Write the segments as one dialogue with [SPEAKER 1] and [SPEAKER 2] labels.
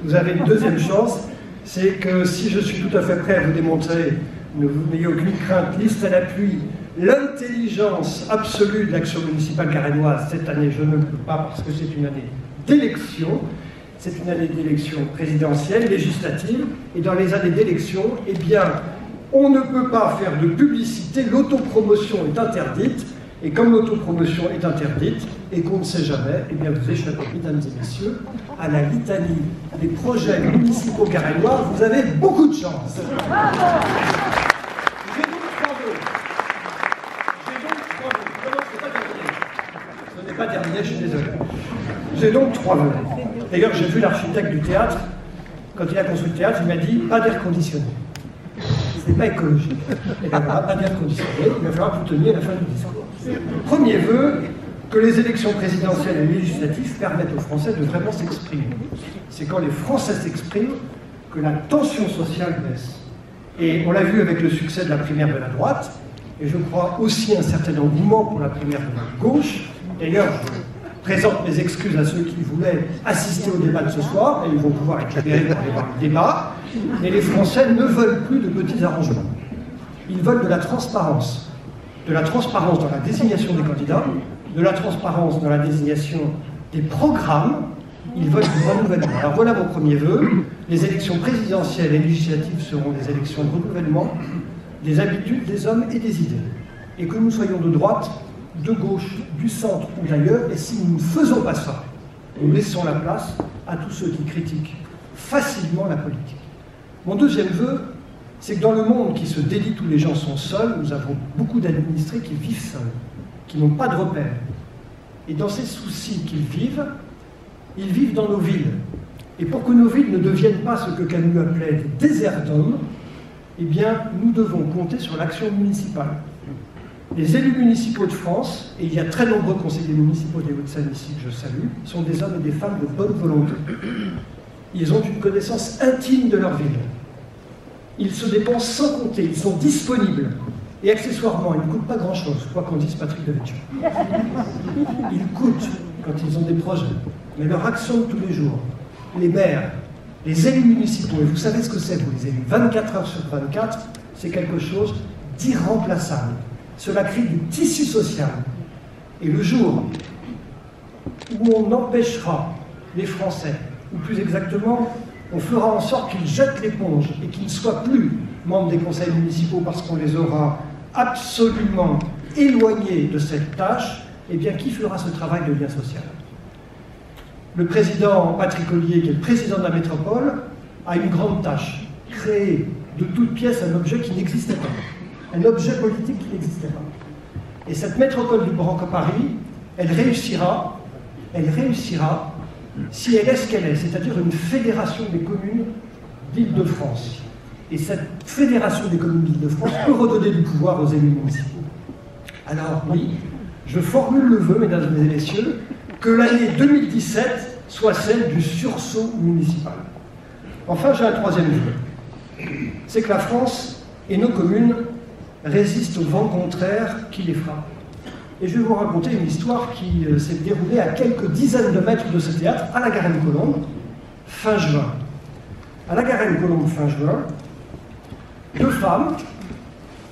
[SPEAKER 1] vous avez une deuxième chance, c'est que si je suis tout à fait prêt à vous démontrer, ne vous n'ayez aucune crainte, liste à l'appui, l'intelligence absolue de l'action municipale carennoise, cette année je ne peux pas parce que c'est une année d'élection, c'est une année d'élection présidentielle, législative, et dans les années d'élection, eh bien, on ne peut pas faire de publicité, l'autopromotion est interdite, et comme l'autopromotion est interdite, et qu'on ne sait jamais, eh bien vous échappez, mesdames et messieurs, à la litanie des projets municipaux carennois, vous avez beaucoup de chance. J'ai donc 3 vœux. Ce n'est pas terminé, je suis désolé. J'ai donc 3 vœux. D'ailleurs, j'ai vu l'architecte du théâtre, quand il a construit le théâtre, il m'a dit « pas d'air conditionné ». Ce n'est pas écologique. Et bien voilà, pas d'air conditionné, il va falloir que vous teniez à la fin du discours. Premier vœu, que les élections présidentielles et législatives permettent aux Français de vraiment s'exprimer. C'est quand les Français s'expriment que la tension sociale baisse. Et on l'a vu avec le succès de la primaire de la droite, et je crois aussi un certain engouement pour la primaire de la gauche. D'ailleurs, je présente mes excuses à ceux qui voulaient assister au débat de ce soir, et ils vont pouvoir être libérés pour aller voir le débat. Mais les Français ne veulent plus de petits arrangements. Ils veulent de la transparence. De la transparence dans la désignation des candidats, de la transparence dans la désignation des programmes. Ils veulent du renouvellement. Alors voilà mon premier vœu. Les élections présidentielles et législatives seront des élections de renouvellement des habitudes, des hommes et des idées. Et que nous soyons de droite, de gauche, du centre ou d'ailleurs, et si nous ne faisons pas ça, nous laissons la place à tous ceux qui critiquent facilement la politique. Mon deuxième vœu, c'est que dans le monde qui se délite où les gens sont seuls, nous avons beaucoup d'administrés qui vivent seuls, qui n'ont pas de repères. Et dans ces soucis qu'ils vivent, ils vivent dans nos villes. Et pour que nos villes ne deviennent pas ce que Camus appelait des déserts d'hommes, eh bien, nous devons compter sur l'action municipale. Les élus municipaux de France, et il y a très nombreux conseillers municipaux des Hauts-de-Seine ici que je salue, sont des hommes et des femmes de bonne volonté. Ils ont une connaissance intime de leur ville. Ils se dépensent sans compter, ils sont disponibles. Et accessoirement, ils ne coûtent pas grand-chose, quoi qu'en dise Patrick Devecchio. Ils coûtent quand ils ont des projets, mais leur action de tous les jours, les maires, les élus municipaux, et vous savez ce que c'est, vous les élus, 24 heures sur 24, c'est quelque chose d'irremplaçable. Cela crée du tissu social. Et le jour où on empêchera les Français, ou plus exactement, on fera en sorte qu'ils jettent l'éponge et qu'ils ne soient plus membres des conseils municipaux parce qu'on les aura absolument éloignés de cette tâche, eh bien, qui fera ce travail de lien social? Le président Patrick Ollier, qui est le président de la métropole, a une grande tâche, créer de toutes pièces un objet qui n'existait pas, un objet politique qui n'existait pas. Et cette métropole du Grand Paris, elle réussira si elle est ce qu'elle est, c'est-à-dire une fédération des communes d'Île-de-France. Et cette fédération des communes d'Île-de-France peut redonner du pouvoir aux élus municipaux. Alors oui, je formule le vœu, mesdames et messieurs, que l'année 2017 soit celle du sursaut municipal. Enfin, j'ai un troisième vœu. C'est que la France et nos communes résistent au vent contraire qui les frappe. Et je vais vous raconter une histoire qui s'est déroulée à quelques dizaines de mètres de ce théâtre, à la Garenne-Colombes, fin juin. À la Garenne-Colombes, fin juin, 2 femmes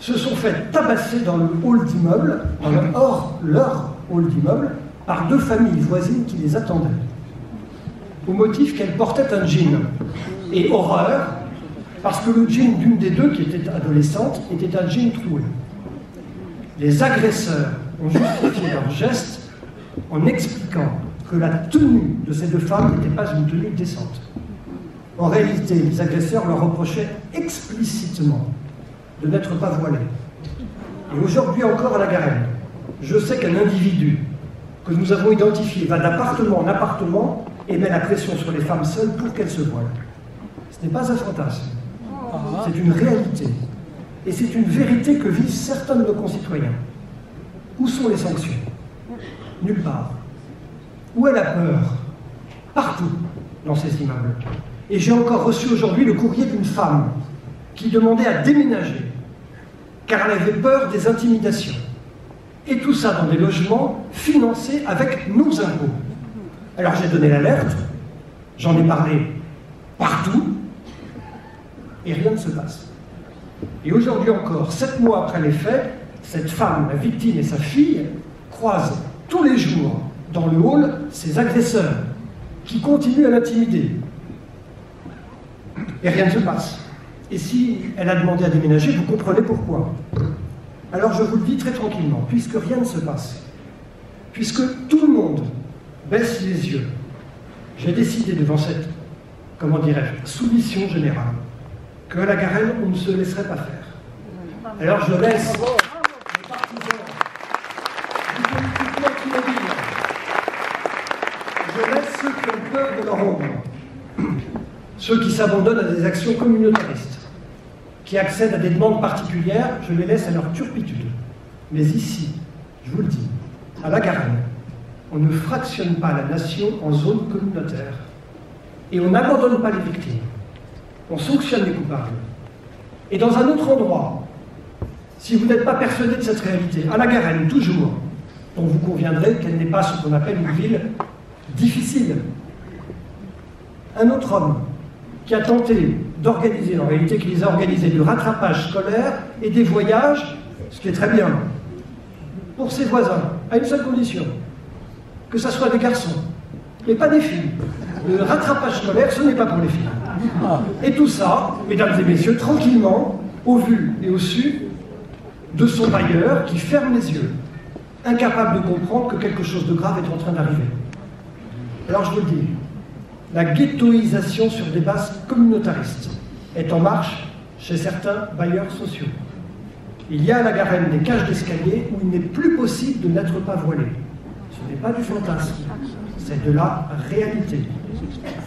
[SPEAKER 1] se sont fait tabasser dans le hall d'immeuble, dans leur hall d'immeuble, par 2 familles voisines qui les attendaient, au motif qu'elles portaient un jean. Et horreur, parce que le jean d'une des 2, qui était adolescente, était un jean troué. Les agresseurs ont justifié leur geste en expliquant que la tenue de ces 2 femmes n'était pas une tenue décente. En réalité, les agresseurs leur reprochaient explicitement de n'être pas voilés. Et aujourd'hui encore à la Garenne, je sais qu'un individu que nous avons identifié va d'appartement en appartement et met la pression sur les femmes seules pour qu'elles se voilent. Ce n'est pas un fantasme, c'est une réalité. Et c'est une vérité que vivent certains de nos concitoyens. Où sont les sanctions? Nulle part. Où est la peur? Partout dans ces immeubles. Et j'ai encore reçu aujourd'hui le courrier d'une femme qui demandait à déménager, car elle avait peur des intimidations. Et tout ça dans des logements financés avec nos impôts. Alors j'ai donné l'alerte, j'en ai parlé partout, et rien ne se passe. Et aujourd'hui encore, 7 mois après les faits, cette femme, la victime et sa fille, croisent tous les jours dans le hall ses agresseurs, qui continuent à l'intimider. Et rien ne se passe. Et si elle a demandé à déménager, vous comprenez pourquoi. Alors je vous le dis très tranquillement, puisque rien ne se passe, puisque tout le monde baisse les yeux, j'ai décidé devant cette, comment dirais-je, soumission générale, que à la Garenne, on ne se laisserait pas faire. Alors je laisse les partisans du politiquement immobile, je laisse ceux qui ont peur de leur ombre, ceux qui s'abandonnent à des actions communautaristes, qui accèdent à des demandes particulières, je les laisse à leur turpitude. Mais ici, je vous le dis, à la Garenne, on ne fractionne pas la nation en zones communautaires. Et on n'abandonne pas les victimes. On sanctionne les coupables. Et dans un autre endroit, si vous n'êtes pas persuadé de cette réalité, à la Garenne, toujours, dont vous conviendrez qu'elle n'est pas ce qu'on appelle une ville difficile. Un autre homme qui a tenté d'organiser, en réalité qui les a organisés, du rattrapage scolaire et des voyages, ce qui est très bien, pour ses voisins, à une seule condition, que ce soit des garçons, mais pas des filles. Le rattrapage scolaire, ce n'est pas pour les filles. Et tout ça, mesdames et messieurs, tranquillement, au vu et au su de son bailleur qui ferme les yeux, incapable de comprendre que quelque chose de grave est en train d'arriver. Alors je vous le dis, la ghettoisation sur des bases communautaristes est en marche chez certains bailleurs sociaux. Il y a à la Garenne des cages d'escalier où il n'est plus possible de n'être pas voilé. Ce n'est pas du fantasme, c'est de la réalité.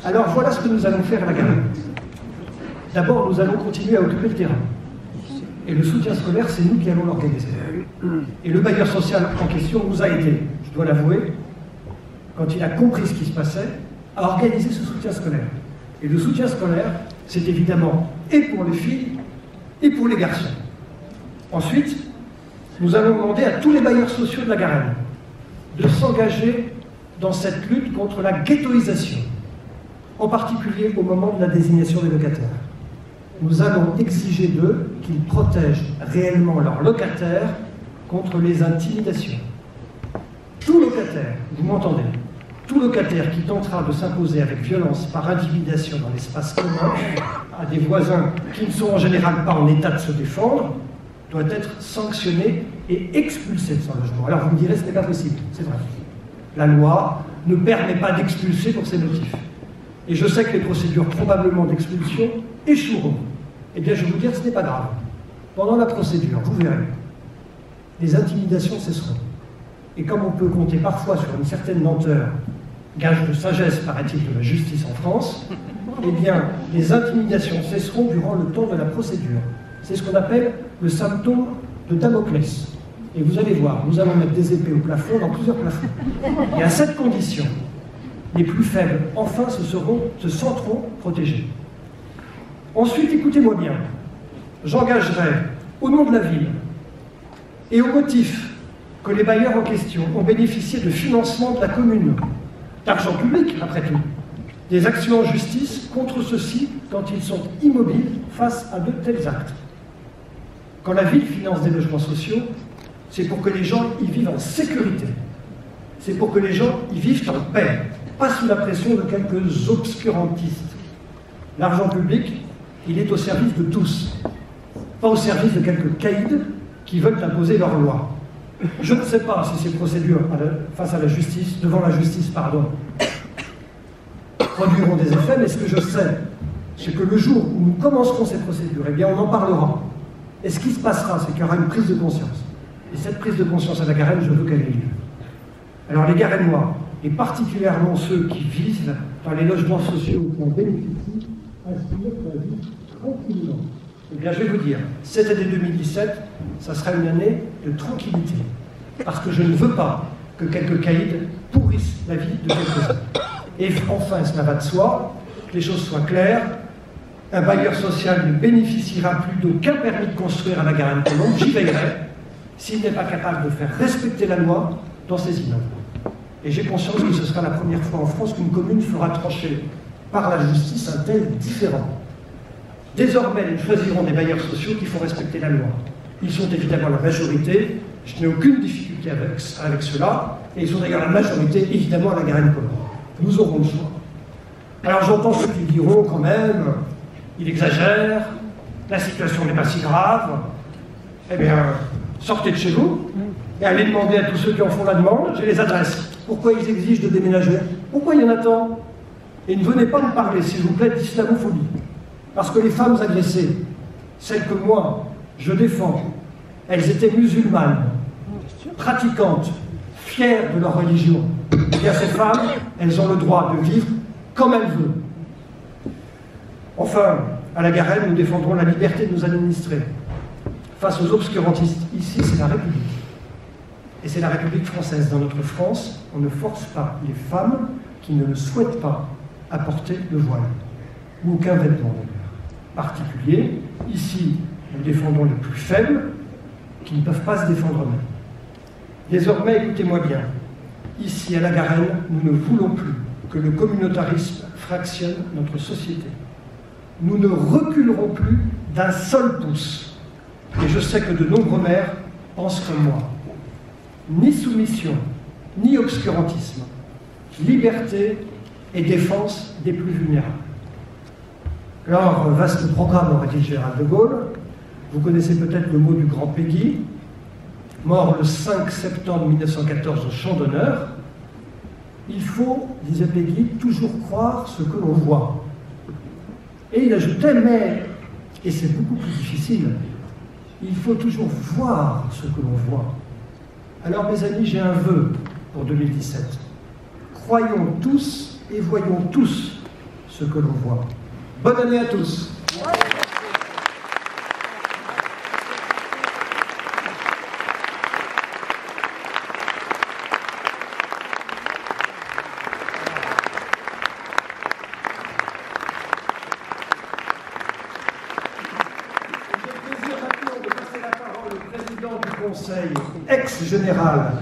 [SPEAKER 1] Alors voilà ce que nous allons faire à la Garenne. D'abord, nous allons continuer à occuper le terrain. Et le soutien scolaire, c'est nous qui allons l'organiser. Et le bailleur social en question nous a aidés, je dois l'avouer, quand il a compris ce qui se passait, à organiser ce soutien scolaire. Et le soutien scolaire, c'est évidemment et pour les filles et pour les garçons. Ensuite, nous allons demander à tous les bailleurs sociaux de la Garenne de s'engager dans cette lutte contre la ghettoisation, en particulier au moment de la désignation des locataires. Nous allons exiger d'eux qu'ils protègent réellement leurs locataires contre les intimidations. Tout locataire, vous m'entendez, tout locataire qui tentera de s'imposer avec violence par intimidation dans l'espace commun à des voisins qui ne sont en général pas en état de se défendre, doit être sanctionné et expulsé de son logement. Alors vous me direz, ce n'est pas possible, c'est vrai. La loi ne permet pas d'expulser pour ces motifs. Et je sais que les procédures probablement d'expulsion échoueront. Eh bien, je vais vous dire, ce n'est pas grave. Pendant la procédure, vous verrez, les intimidations cesseront. Et comme on peut compter parfois sur une certaine lenteur, gage de sagesse, paraît-il, de la justice en France, eh bien, les intimidations cesseront durant le temps de la procédure. C'est ce qu'on appelle le symptôme de Damoclès. Et vous allez voir, nous allons mettre des épées au plafond, dans plusieurs plafonds. Et à cette condition, les plus faibles, enfin, se sentiront protégés. Ensuite, écoutez-moi bien, j'engagerai, au nom de la ville, et au motif que les bailleurs en question ont bénéficié de financement de la commune, d'argent public, après tout, des actions en justice contre ceux-ci quand ils sont immobiles face à de tels actes. Quand la ville finance des logements sociaux, c'est pour que les gens y vivent en sécurité. C'est pour que les gens y vivent en paix, pas sous la pression de quelques obscurantistes. L'argent public, il est au service de tous, pas au service de quelques caïds qui veulent imposer leurs lois. Je ne sais pas si ces procédures face à la justice, devant la justice, pardon, produiront des effets, mais ce que je sais, c'est que le jour où nous commencerons ces procédures, eh bien on en parlera. Et ce qui se passera, c'est qu'il y aura une prise de conscience. Et cette prise de conscience à la Garenne, je veux qu'elle ait lieu. Alors les Garennois, et particulièrement ceux qui vivent dans les logements sociaux qui en bénéficient, aspirent à la vie tranquillement. Eh bien, je vais vous dire, cette année 2017, ça sera une année de tranquillité. Parce que je ne veux pas que quelques caïds pourrissent la vie de quelques-uns. Et enfin, cela va de soi, que les choses soient claires, un bailleur social ne bénéficiera plus d'aucun permis de construire à la Garenne-Colombes, j'y veillerai, s'il n'est pas capable de faire respecter la loi dans ses immeubles. Et j'ai conscience que ce sera la première fois en France qu'une commune fera trancher par la justice un tel différend. Désormais, nous choisirons des bailleurs sociaux qui font respecter la loi. Ils sont évidemment la majorité, je n'ai aucune difficulté avec cela, et ils sont d'ailleurs la majorité, évidemment, à la Garenne-Colombes. Nous aurons le choix. Alors j'entends ceux qui diront quand même, il exagère, la situation n'est pas si grave. Eh bien, sortez de chez vous et allez demander à tous ceux qui en font la demande, j'ai les adresses. Pourquoi ils exigent de déménager? Pourquoi il y en a tant? Et ne venez pas me parler, s'il vous plaît, d'islamophobie. Parce que les femmes agressées, celles que moi, je défends, elles étaient musulmanes, pratiquantes, fières de leur religion. Et bien ces femmes, elles ont le droit de vivre comme elles veulent. Enfin, à la Garenne, nous défendrons la liberté de nos administrés. Face aux obscurantistes, ici, c'est la République. Et c'est la République française. Dans notre France, on ne force pas les femmes qui ne le souhaitent pas à porter le voile, ou aucun vêtement particulier. Ici, nous défendons les plus faibles, qui ne peuvent pas se défendre eux-mêmes. Désormais, écoutez-moi bien, ici à la Garenne, nous ne voulons plus que le communautarisme fractionne notre société. Nous ne reculerons plus d'un seul pouce. Et je sais que de nombreux maires pensent comme moi. Ni soumission, ni obscurantisme. Liberté et défense des plus vulnérables. Alors, vaste programme, aurait dit le général de Gaulle. Vous connaissez peut-être le mot du grand Péguy, mort le 5 septembre 1914 au Champ d'Honneur. Il faut, disait Péguy, toujours croire ce que l'on voit. Et il ajoutait, mais, et c'est beaucoup plus difficile, il faut toujours voir ce que l'on voit. Alors mes amis, j'ai un vœu pour 2017. Croyons tous et voyons tous ce que l'on voit. Bonne année à tous. J'ai le plaisir maintenant de passer la parole au président du Conseil, ex-général